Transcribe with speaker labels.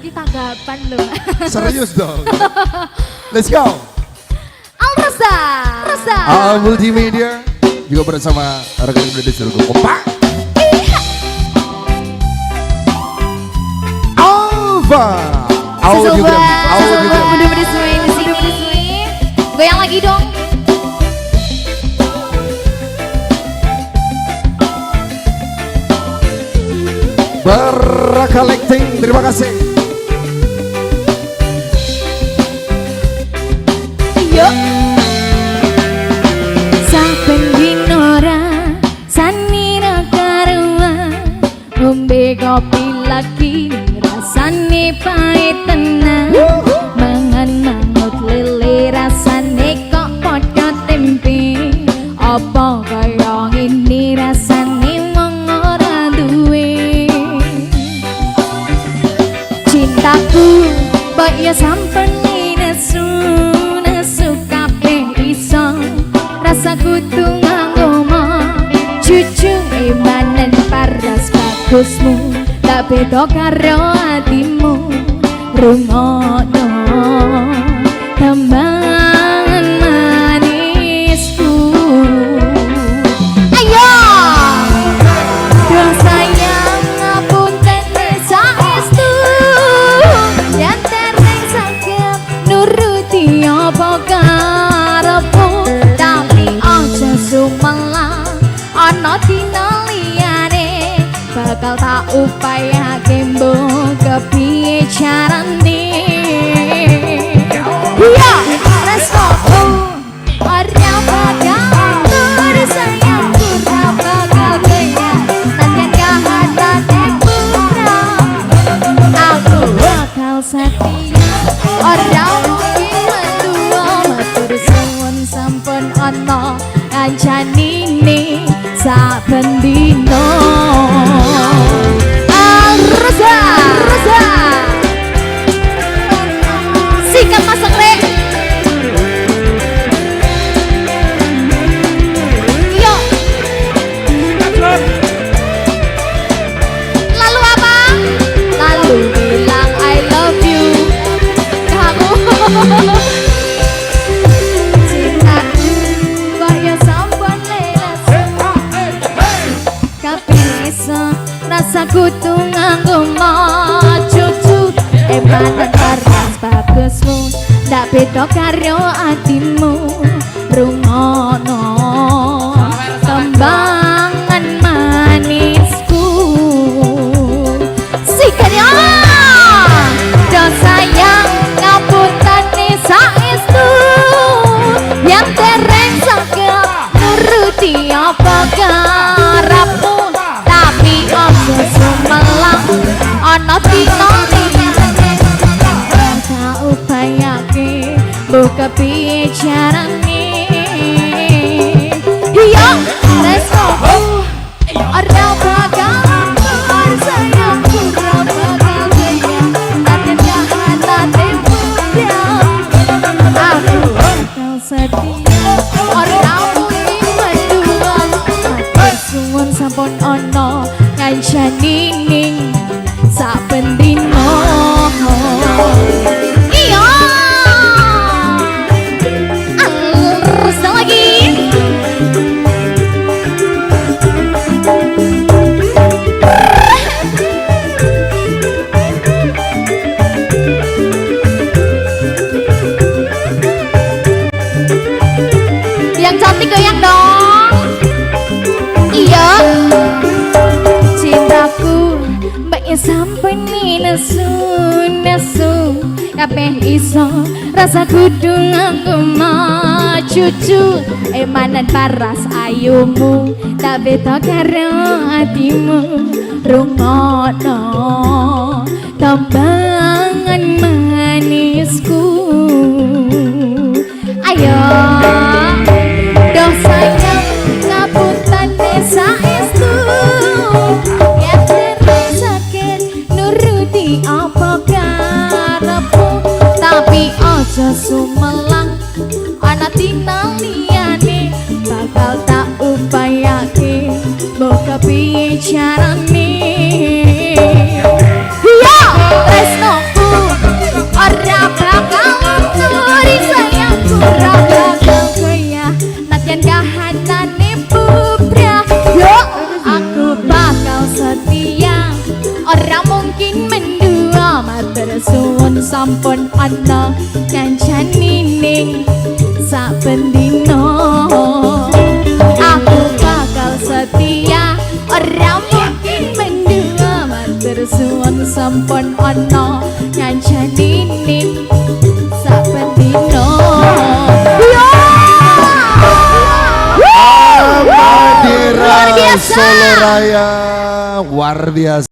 Speaker 1: iki tanggapan loh.
Speaker 2: Serius dong. Let's go.
Speaker 1: Alrasa.
Speaker 2: Multimedia juga bersama rekan Indonesia seluruh kompak. Alva.
Speaker 1: Bener-bener semua di sini. Goyang lagi dong.
Speaker 2: Collecting, terima kasih.
Speaker 1: Yuk. Saben dinora sanira karua ngombe kopi lagi rasane pahit tenan. Mangan mangut lele rasane kok padha tempe. Apa kaya ngene rasane mung ora duwe. Cintaku mbok ya sampun nesu kabeh iso rasaku tuh nganggo jujur imanen paras bagusmu tak beda karo atimu rungokno tembangan manisku. Ayo dosa yang ngapunten saestu yen tereng saged nuruti apa karepmu tapi aja sumelang ana dina liyane bakal tak upayake mbok kepiye carane. Iya restoku ora bakal sayangku ora bakal kaya nanti kahanane kurang aku bakal setia ora mungkin mendua matur suwun sampun ana kancanine saben dina. Arsa sikat masak rek. Yo lalu apa? Lalu bilang I love you kamu. Cintaku kaya sampun lelas kapisa rasaku tuh nganggo cucu emanan paras bagusmu ndak beda karo atimu rungono tembangan manisku sikanya dosa yang ngapuntane saestu yang tereng saged nuruti apa karepmu tapi aja sumelang ana dina liyane tak upayake mbok kepiye carane. Iya restoku ora bakal sayangku ora bakal kaya nanti kahanane kurang aku bakal setia ora mungkin mendua matur suwun sampun ana kancanine saben dina. Iya terus lagi yang cantik goyang dong. Iya cintaku mbak ya sampai nesu kabeh iso rasa kudu nganggo cucu emanan paras ayumu tak beda karo atimu rungono tembangan manisku. Ayo dosa yang ngapuntane saestu yen terus sakit nuruti apa karepmu tapi aja sumelang ana dina liyane bakal tak upayake mbok kepiye carane. Iya tresnoku sampun ana kancane ning saben dina aku bakal setia ora mungkin mendua matur suwun sampun ana kancane ning saben dina
Speaker 2: Madura
Speaker 1: Luar biasa.
Speaker 2: Solo Raya luar biasa.